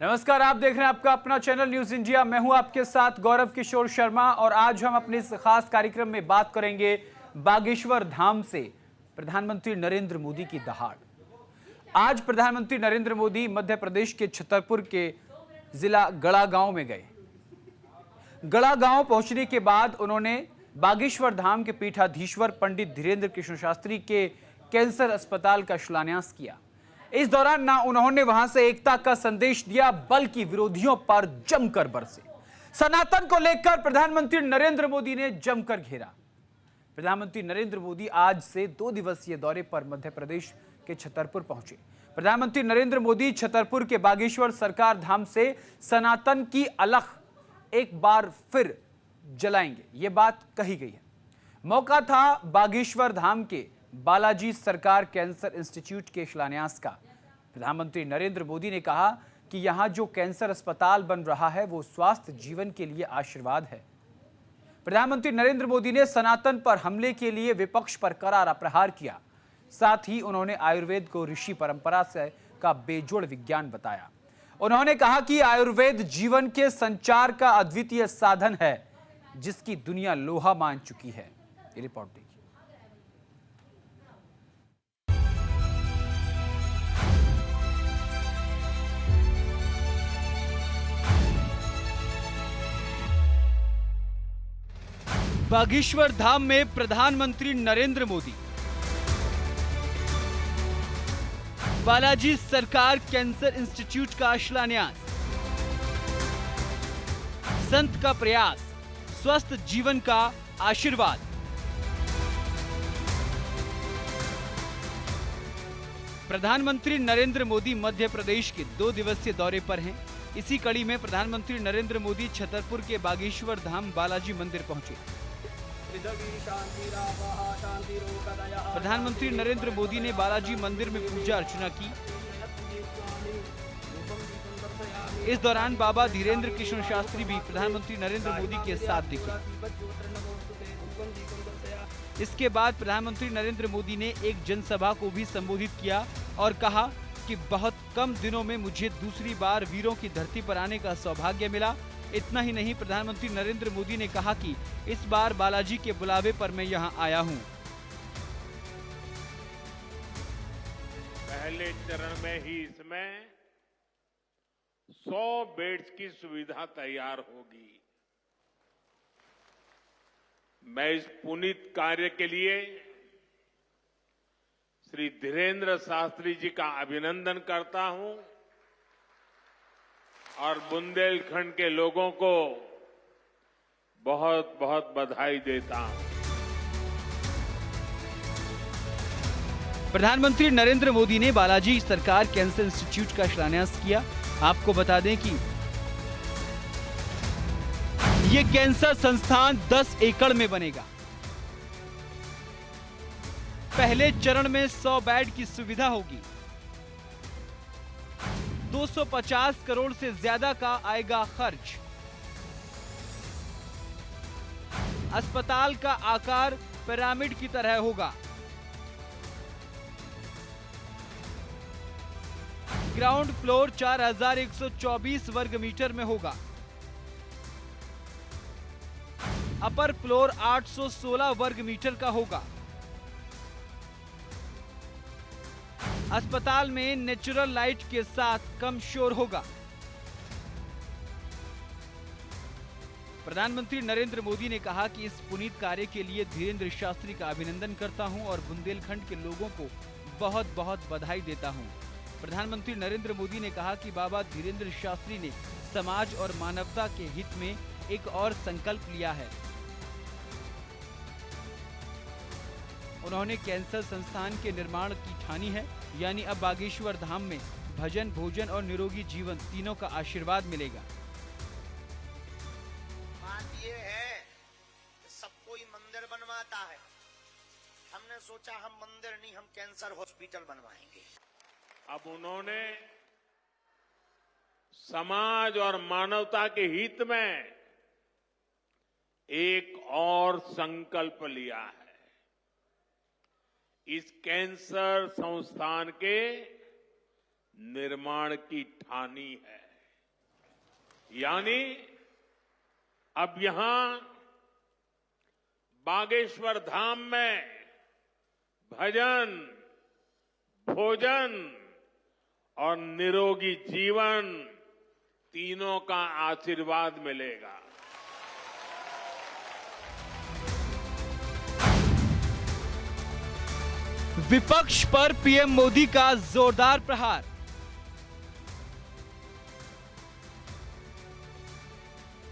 नमस्कार, आप देख रहे हैं आपका अपना चैनल न्यूज इंडिया। मैं हूं आपके साथ गौरव किशोर शर्मा और आज हम अपने इस खास कार्यक्रम में बात करेंगे बागेश्वर धाम से प्रधानमंत्री नरेंद्र मोदी की दहाड़। आज प्रधानमंत्री नरेंद्र मोदी मध्य प्रदेश के छतरपुर के जिला गड़ा गांव में गए। गड़ा गांव पहुंचने के बाद उन्होंने बागेश्वर धाम के पीठाधीश्वर पंडित धीरेन्द्र कृष्ण शास्त्री के कैंसर अस्पताल का शिलान्यास किया। इस दौरान ना उन्होंने वहां से एकता का संदेश दिया बल्कि विरोधियों पर जमकर बरसे। सनातन को लेकर प्रधानमंत्री नरेंद्र मोदी ने जमकर घेरा। प्रधानमंत्री नरेंद्र मोदी आज से 2 दिवसीय दौरे पर मध्य प्रदेश के छतरपुर पहुंचे। प्रधानमंत्री नरेंद्र मोदी छतरपुर के बागेश्वर सरकार धाम से सनातन की अलख एक बार फिर जलाएंगे, यह बात कही गई है। मौका था बागेश्वर धाम के बालाजी सरकार कैंसर इंस्टीट्यूट के शिलान्यास का। प्रधानमंत्री नरेंद्र मोदी ने कहा कि यहां जो कैंसर अस्पताल बन रहा है वो स्वास्थ्य जीवन के लिए आशीर्वाद है। प्रधानमंत्री नरेंद्र मोदी ने सनातन पर हमले के लिए विपक्ष पर करारा प्रहार किया। साथ ही उन्होंने आयुर्वेद को ऋषि परंपरा से का बेजोड़ विज्ञान बताया। उन्होंने कहा कि आयुर्वेद जीवन के संचार का अद्वितीय साधन है जिसकी दुनिया लोहा मान चुकी है। ये रिपोर्ट देखिए। बागेश्वर धाम में प्रधानमंत्री नरेंद्र मोदी, बालाजी सरकार कैंसर इंस्टीट्यूट का शिलान्यास, संत का प्रयास, स्वस्थ जीवन का आशीर्वाद। प्रधानमंत्री नरेंद्र मोदी मध्य प्रदेश के 2 दिवसीय दौरे पर हैं। इसी कड़ी में प्रधानमंत्री नरेंद्र मोदी छतरपुर के बागेश्वर धाम बालाजी मंदिर पहुंचे। प्रधानमंत्री नरेंद्र मोदी ने बालाजी मंदिर में पूजा अर्चना की। इस दौरान बाबा धीरेन्द्र कृष्ण शास्त्री भी प्रधानमंत्री नरेंद्र मोदी के साथ दिखे। इसके बाद प्रधानमंत्री नरेंद्र मोदी ने एक जनसभा को भी संबोधित किया और कहा कि बहुत कम दिनों में मुझे दूसरी बार वीरों की धरती पर आने का सौभाग्य मिला। इतना ही नहीं, प्रधानमंत्री नरेंद्र मोदी ने कहा कि इस बार बालाजी के बुलावे पर मैं यहां आया हूं। पहले चरण में ही इसमें 100 बेड्स की सुविधा तैयार होगी। मैं इस पुनीत कार्य के लिए श्री धीरेन्द्र शास्त्री जी का अभिनंदन करता हूं और बुंदेलखंड के लोगों को बहुत बहुत बधाई देता हूं। प्रधानमंत्री नरेंद्र मोदी ने बालाजी सरकार कैंसर इंस्टीट्यूट का शिलान्यास किया। आपको बता दें कि यह कैंसर संस्थान 10 एकड़ में बनेगा। पहले चरण में 100 बेड की सुविधा होगी। 250 करोड़ से ज्यादा का आएगा खर्च। अस्पताल का आकार पिरामिड की तरह होगा। ग्राउंड फ्लोर 4124 वर्ग मीटर में होगा। अपर फ्लोर 816 वर्ग मीटर का होगा। अस्पताल में नेचुरल लाइट के साथ कम शोर होगा। प्रधानमंत्री नरेंद्र मोदी ने कहा कि इस पुनीत कार्य के लिए धीरेन्द्र शास्त्री का अभिनंदन करता हूं और बुंदेलखंड के लोगों को बहुत बहुत बधाई देता हूं। प्रधानमंत्री नरेंद्र मोदी ने कहा कि बाबा धीरेन्द्र शास्त्री ने समाज और मानवता के हित में एक और संकल्प लिया है। उन्होंने कैंसर संस्थान के निर्माण की ठानी है, यानी अब बागेश्वर धाम में भजन, भोजन और निरोगी जीवन तीनों का आशीर्वाद मिलेगा। बात ये है कि सब कोई मंदिर बनवाता है। हमने सोचा हम मंदिर नहीं, हम कैंसर हॉस्पिटल बनवाएंगे। अब उन्होंने समाज और मानवता के हित में एक और संकल्प लिया है। इस कैंसर संस्थान के निर्माण की ठानी है। यानी अब यहां बागेश्वर धाम में भजन, भोजन और निरोगी जीवन तीनों का आशीर्वाद मिलेगा। विपक्ष पर पीएम मोदी का जोरदार प्रहार।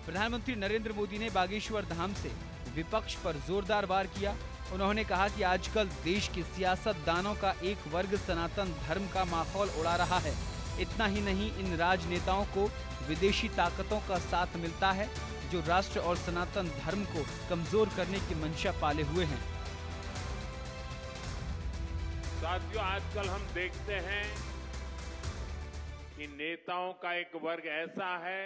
प्रधानमंत्री नरेंद्र मोदी ने बागेश्वर धाम से विपक्ष पर जोरदार वार किया। उन्होंने कहा कि आजकल देश के सियासतदानों का एक वर्ग सनातन धर्म का माहौल उड़ा रहा है। इतना ही नहीं, इन राजनेताओं को विदेशी ताकतों का साथ मिलता है जो राष्ट्र और सनातन धर्म को कमजोर करने की मंशा पाले हुए हैं। साथियों, आजकल हम देखते हैं कि नेताओं का एक वर्ग ऐसा है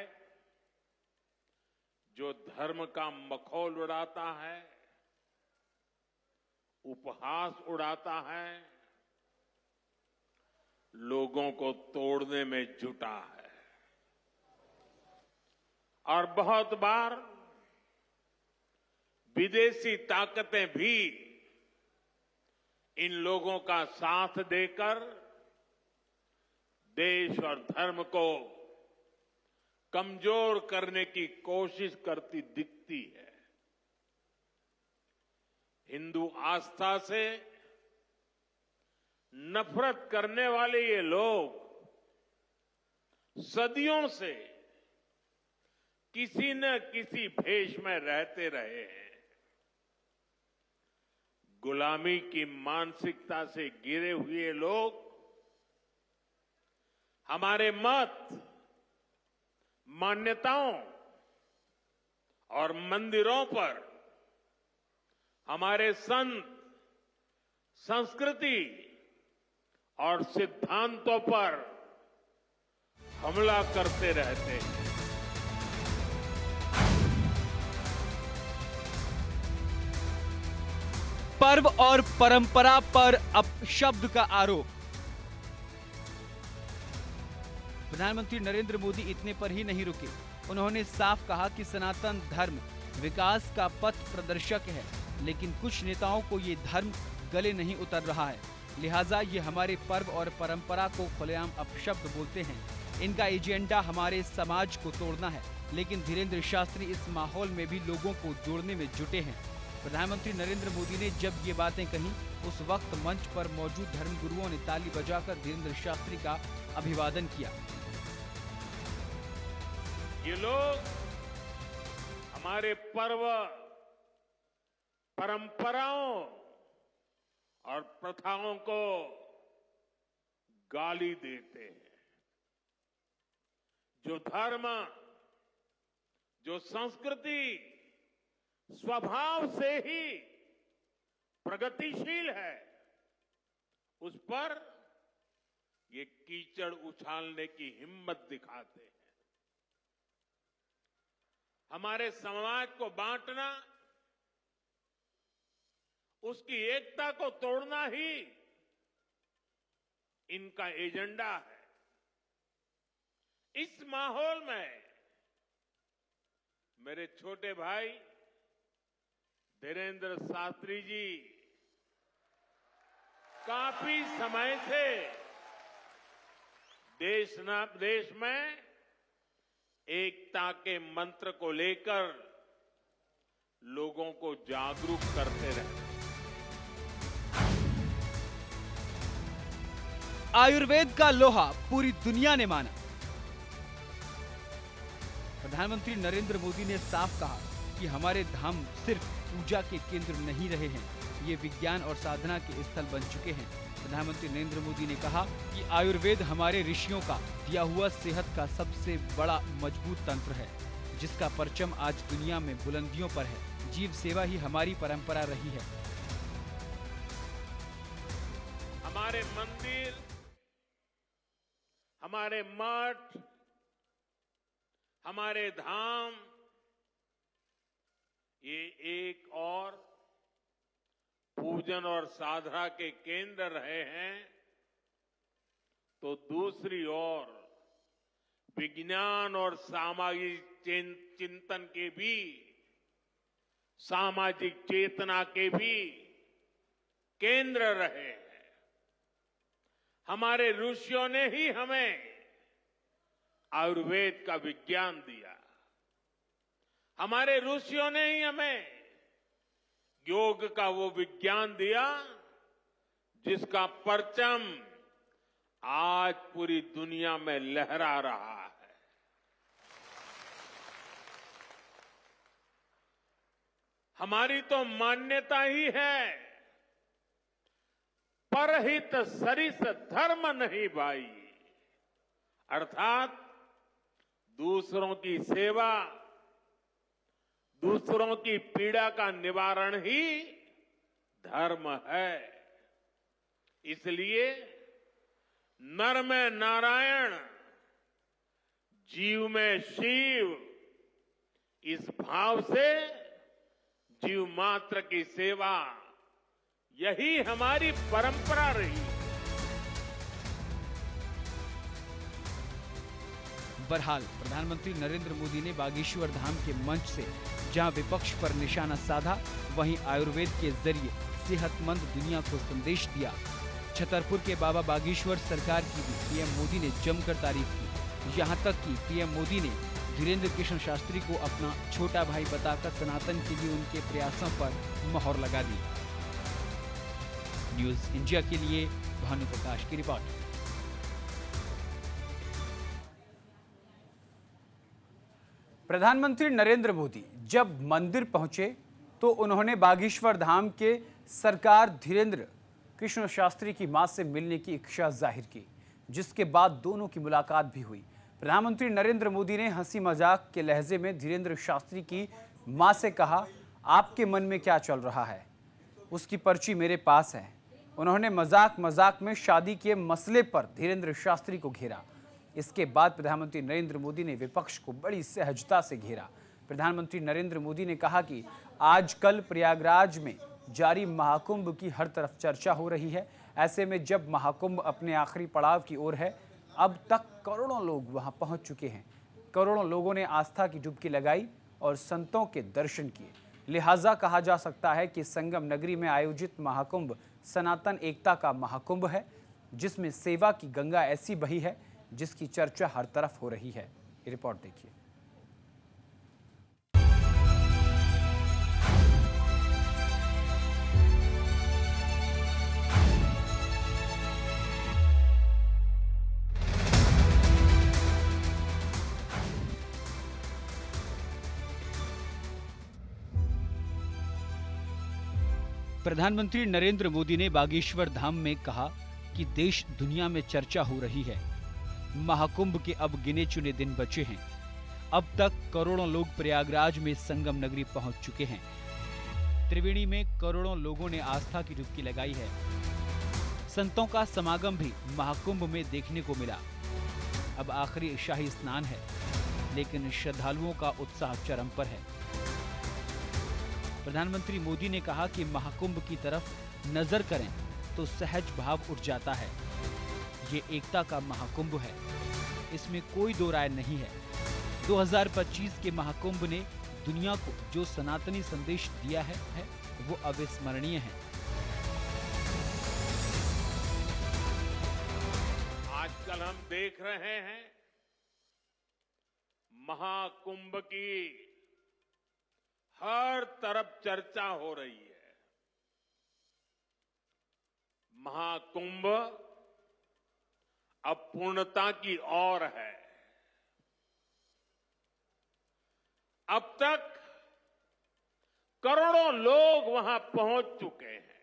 जो धर्म का मखौल उड़ाता है, उपहास उड़ाता है, लोगों को तोड़ने में जुटा है और बहुत बार विदेशी ताकतें भी इन लोगों का साथ देकर देश और धर्म को कमजोर करने की कोशिश करती दिखती है। हिंदू आस्था से नफरत करने वाले ये लोग सदियों से किसी न किसी भेष में रहते रहे हैं। गुलामी की मानसिकता से घिरे हुए लोग हमारे मत, मान्यताओं और मंदिरों पर, हमारे संत, संस्कृति और सिद्धांतों पर हमला करते रहते हैं। पर्व और परंपरा पर अपशब्द का आरोप। प्रधानमंत्री नरेंद्र मोदी इतने पर ही नहीं रुके। उन्होंने साफ कहा कि सनातन धर्म विकास का पथ प्रदर्शक है, लेकिन कुछ नेताओं को ये धर्म गले नहीं उतर रहा है, लिहाजा ये हमारे पर्व और परंपरा को खुलेआम अपशब्द बोलते हैं। इनका एजेंडा हमारे समाज को तोड़ना है, लेकिन धीरेन्द्र शास्त्री इस माहौल में भी लोगों को जोड़ने में जुटे हैं। प्रधानमंत्री नरेंद्र मोदी ने जब ये बातें कही, उस वक्त मंच पर मौजूद धर्मगुरुओं ने ताली बजाकर धीरेन्द्र शास्त्री का अभिवादन किया। ये लोग हमारे पर्व, परंपराओं और प्रथाओं को गाली देते हैं। जो धर्म, जो संस्कृति स्वभाव से ही प्रगतिशील है, उस पर ये कीचड़ उछालने की हिम्मत दिखाते हैं। हमारे समाज को बांटना, उसकी एकता को तोड़ना ही इनका एजेंडा है। इस माहौल में मेरे छोटे भाई धीरेन्द्र शास्त्री जी काफी समय से देश में एकता के मंत्र को लेकर लोगों को जागरूक करते रहे। आयुर्वेद का लोहा पूरी दुनिया ने माना। प्रधानमंत्री नरेंद्र मोदी ने साफ कहा कि हमारे धाम सिर्फ पूजा के केंद्र नहीं रहे हैं, ये विज्ञान और साधना के स्थल बन चुके हैं। प्रधानमंत्री नरेंद्र मोदी ने कहा कि आयुर्वेद हमारे ऋषियों का दिया हुआ सेहत का सबसे बड़ा मजबूत तंत्र है, जिसका परचम आज दुनिया में बुलंदियों पर है। जीव सेवा ही हमारी परंपरा रही है। हमारे मंदिर, हमारे मठ, हमारे धाम, ये एक और पूजन और साधना के केंद्र रहे हैं, तो दूसरी ओर विज्ञान और सामाजिक चिंतन के भी, सामाजिक चेतना के भी केंद्र रहे हैं। हमारे ऋषियों ने ही हमें आयुर्वेद का विज्ञान दिया। हमारे ऋषियों ने ही हमें योग का वो विज्ञान दिया जिसका परचम आज पूरी दुनिया में लहरा रहा है। हमारी तो मान्यता ही है, परहित सरिस धर्म नहीं भाई, अर्थात दूसरों की सेवा, दूसरों की पीड़ा का निवारण ही धर्म है। इसलिए नर में नारायण, जीव में शिव, इस भाव से जीव मात्र की सेवा, यही हमारी परंपरा रही। बहरहाल प्रधानमंत्री नरेंद्र मोदी ने बागेश्वर धाम के मंच से जहां विपक्ष पर निशाना साधा, वहीं आयुर्वेद के जरिए सेहतमंद दुनिया को संदेश दिया। छतरपुर के बाबा बागेश्वर सरकार की भी पीएम मोदी ने जमकर तारीफ की। यहां तक कि पीएम मोदी ने धीरेन्द्र कृष्ण शास्त्री को अपना छोटा भाई बताकर सनातन के लिए उनके प्रयासों पर मोहर लगा दी। न्यूज इंडिया के लिए भानु प्रकाश की रिपोर्ट। प्रधानमंत्री नरेंद्र मोदी जब मंदिर पहुंचे तो उन्होंने बागेश्वर धाम के सरकार धीरेन्द्र कृष्ण शास्त्री की मां से मिलने की इच्छा जाहिर की, जिसके बाद दोनों की मुलाकात भी हुई। प्रधानमंत्री नरेंद्र मोदी ने हंसी मजाक के लहजे में धीरेन्द्र शास्त्री की मां से कहा, आपके मन में क्या चल रहा है, उसकी पर्ची मेरे पास है। उन्होंने मजाक मजाक में शादी के मसले पर धीरेन्द्र शास्त्री को घेरा। इसके बाद प्रधानमंत्री नरेंद्र मोदी ने विपक्ष को बड़ी सहजता से घेरा। प्रधानमंत्री नरेंद्र मोदी ने कहा कि आजकल प्रयागराज में जारी महाकुंभ की हर तरफ चर्चा हो रही है। ऐसे में जब महाकुंभ अपने आखिरी पड़ाव की ओर है, अब तक करोड़ों लोग वहां पहुंच चुके हैं। करोड़ों लोगों ने आस्था की डुबकी लगाई और संतों के दर्शन किए। लिहाजा कहा जा सकता है कि संगम नगरी में आयोजित महाकुंभ सनातन एकता का महाकुंभ है, जिसमें सेवा की गंगा ऐसी बही है जिसकी चर्चा हर तरफ हो रही है। ये रिपोर्ट देखिए। प्रधानमंत्री नरेंद्र मोदी ने बागेश्वर धाम में कहा कि देश दुनिया में चर्चा हो रही है। महाकुंभ के अब गिने चुने दिन बचे हैं। अब तक करोड़ों लोग प्रयागराज में संगम नगरी पहुंच चुके हैं। त्रिवेणी में करोड़ों लोगों ने आस्था की डुबकी लगाई है। संतों का समागम भी महाकुंभ में देखने को मिला। अब आखिरी शाही स्नान है, लेकिन श्रद्धालुओं का उत्साह चरम पर है। प्रधानमंत्री मोदी ने कहा कि महाकुंभ की तरफ नजर करें तो सहज भाव उठ जाता है। ये एकता का महाकुंभ है, इसमें कोई दो राय नहीं है। 2025 के महाकुंभ ने दुनिया को जो सनातनी संदेश दिया है वो अविस्मरणीय है। आजकल हम देख रहे हैं महाकुंभ की हर तरफ चर्चा हो रही है। महाकुंभ अब पूर्णता की ओर है। अब तक करोड़ों लोग वहां पहुंच चुके हैं।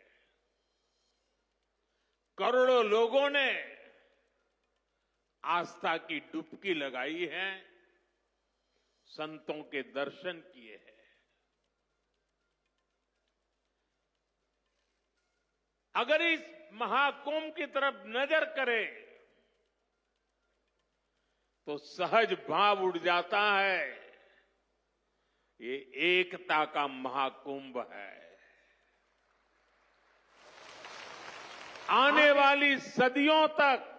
करोड़ों लोगों ने आस्था की डुबकी लगाई है, संतों के दर्शन किए हैं। अगर इस महाकुंभ की तरफ नजर करें तो सहज भाव उठ जाता है, ये एकता का महाकुंभ है। आने वाली सदियों तक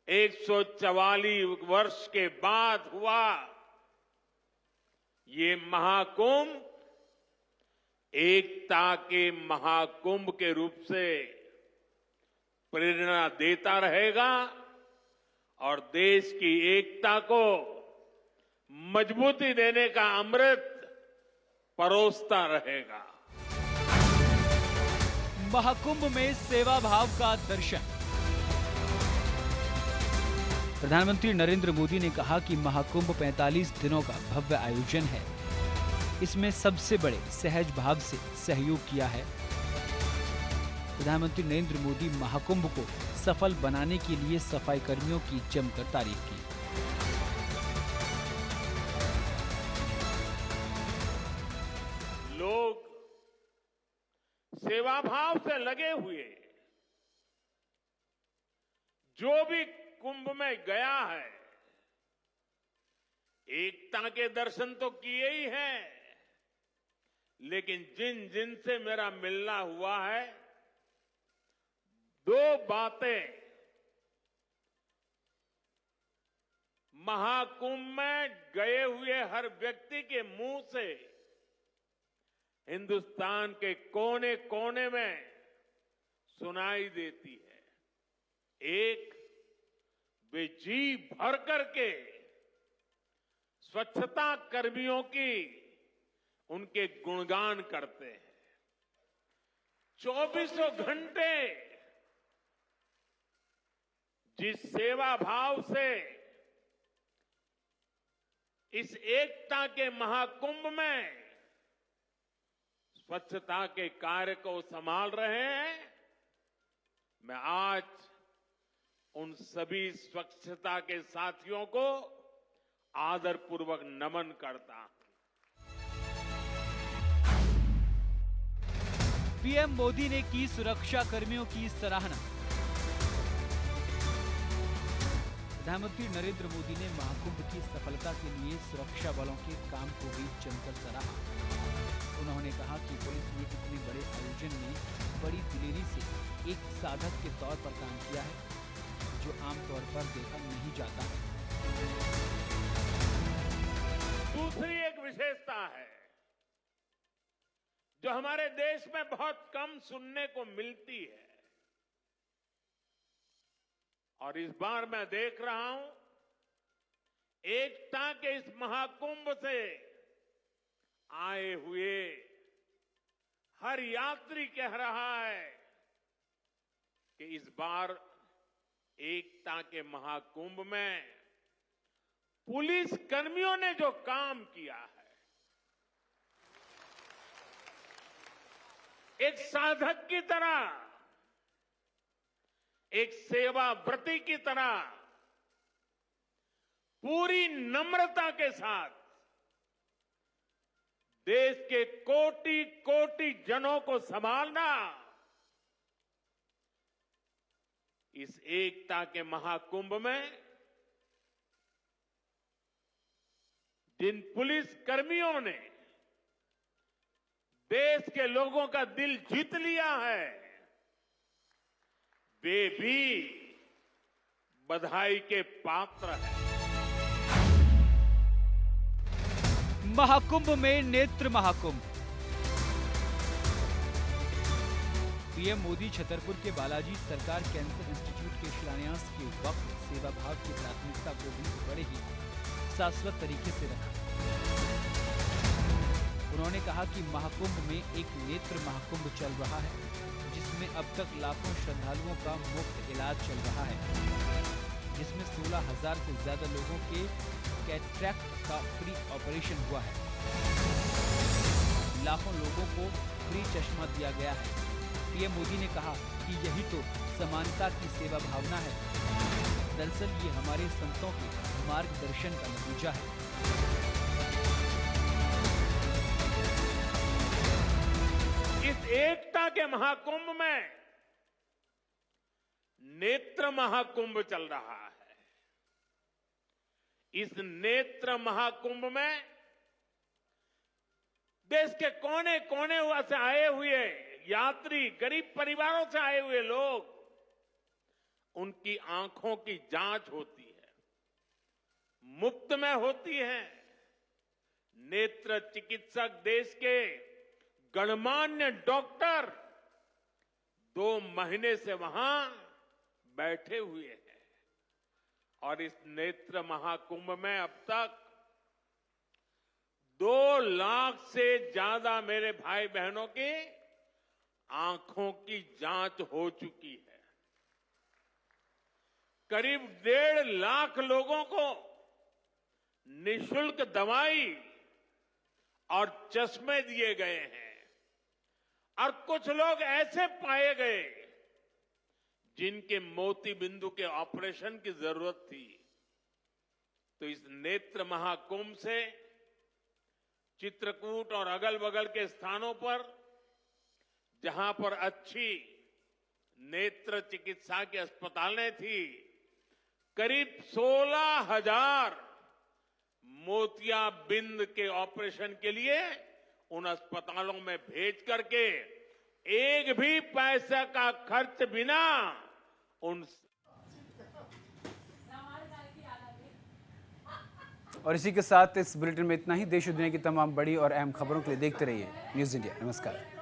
144 वर्ष के बाद हुआ ये महाकुंभ एकता के महाकुंभ के रूप से प्रेरणा देता रहेगा और देश की एकता को मजबूती देने का अमृत परोसता रहेगा। महाकुंभ में सेवा भाव का दर्शन। प्रधानमंत्री नरेंद्र मोदी ने कहा कि महाकुंभ 45 दिनों का भव्य आयोजन है। इसमें सबसे बड़े सहज भाव से सहयोग किया है। प्रधानमंत्री नरेंद्र मोदी महाकुंभ को सफल बनाने के लिए सफाई कर्मियों की जमकर तारीफ की। लोग सेवा भाव से लगे हुए, जो भी कुंभ में गया है एकता के दर्शन तो किए ही हैं, लेकिन जिन जिन से मेरा मिलना हुआ है, दो बातें महाकुंभ में गए हुए हर व्यक्ति के मुंह से हिंदुस्तान के कोने कोने में सुनाई देती है। एक, वे जी भर करके स्वच्छता कर्मियों की उनके गुणगान करते हैं। 24 घंटे जिस सेवा भाव से इस एकता के महाकुंभ में स्वच्छता के कार्य को संभाल रहे हैं, मैं आज उन सभी स्वच्छता के साथियों को आदरपूर्वक नमन करता हूं। पीएम मोदी ने की सुरक्षा कर्मियों की सराहना। प्रधानमंत्री नरेंद्र मोदी ने महाकुंभ की सफलता के लिए सुरक्षा बलों के काम को भी जमकर सराहा। उन्होंने कहा कि पुलिस ने इतने बड़े आयोजन में बड़ी दिलेरी से एक साधक के तौर पर काम किया है, जो आमतौर पर देखा नहीं जाता है। दूसरी एक विशेषता है जो हमारे देश में बहुत कम सुनने को मिलती है, और इस बार मैं देख रहा हूं एकता के इस महाकुंभ से आए हुए हर यात्री कह रहा है कि इस बार एकता के महाकुंभ में पुलिस कर्मियों ने जो काम किया है, एक साधक की तरह, एक सेवाव्रती की तरह पूरी नम्रता के साथ देश के कोटि कोटि जनों को संभालना इस एकता के महाकुंभ में जिन पुलिस कर्मियों ने देश के लोगों का दिल जीत लिया है, वे भी बधाई के पात्र हैं। महाकुंभ में नेत्र महाकुंभ। पीएम मोदी छतरपुर के बालाजी सरकार कैंसर इंस्टीट्यूट के शिलान्यास के वक्त सेवा भाव की प्राथमिकता को भी बड़े ही शाश्वत तरीके से रखा। उन्होंने कहा कि महाकुंभ में एक नेत्र महाकुंभ चल रहा है, जिसमें अब तक लाखों श्रद्धालुओं का मुफ्त इलाज चल रहा है, जिसमें 16,000 से ज्यादा लोगों के कैटरैक्ट का फ्री ऑपरेशन हुआ है। लाखों लोगों को फ्री चश्मा दिया गया है। पीएम मोदी ने कहा कि यही तो समानता की सेवा भावना है। दरअसल ये हमारे संतों के मार्गदर्शन का नतीजा है। इस एकता के महाकुंभ में नेत्र महाकुंभ चल रहा है। इस नेत्र महाकुंभ में देश के कोने कोने से आए हुए यात्री, गरीब परिवारों से आए हुए लोग, उनकी आंखों की जांच होती है, मुफ्त में होती है। नेत्र चिकित्सक देश के गणमान्य डॉक्टर 2 महीने से वहां बैठे हुए हैं और इस नेत्र महाकुंभ में अब तक 2 लाख से ज्यादा मेरे भाई बहनों की आंखों की जांच हो चुकी है। करीब 1.5 लाख लोगों को निशुल्क दवाई और चश्मे दिए गए हैं और कुछ लोग ऐसे पाए गए जिनके मोती बिंदु के ऑपरेशन की जरूरत थी। तो इस नेत्र महाकुंभ से चित्रकूट और अगल बगल के स्थानों पर जहां पर अच्छी नेत्र चिकित्सा की अस्पतालें थी, करीब 16,000 मोतियाबिंद के ऑपरेशन के लिए उन अस्पतालों में भेज करके एक भी पैसे का खर्च बिना उन और इसी के साथ इस बुलेटिन में इतना ही। देश और दुनिया की तमाम बड़ी और अहम खबरों के लिए देखते रहिए न्यूज़ इंडिया। नमस्कार।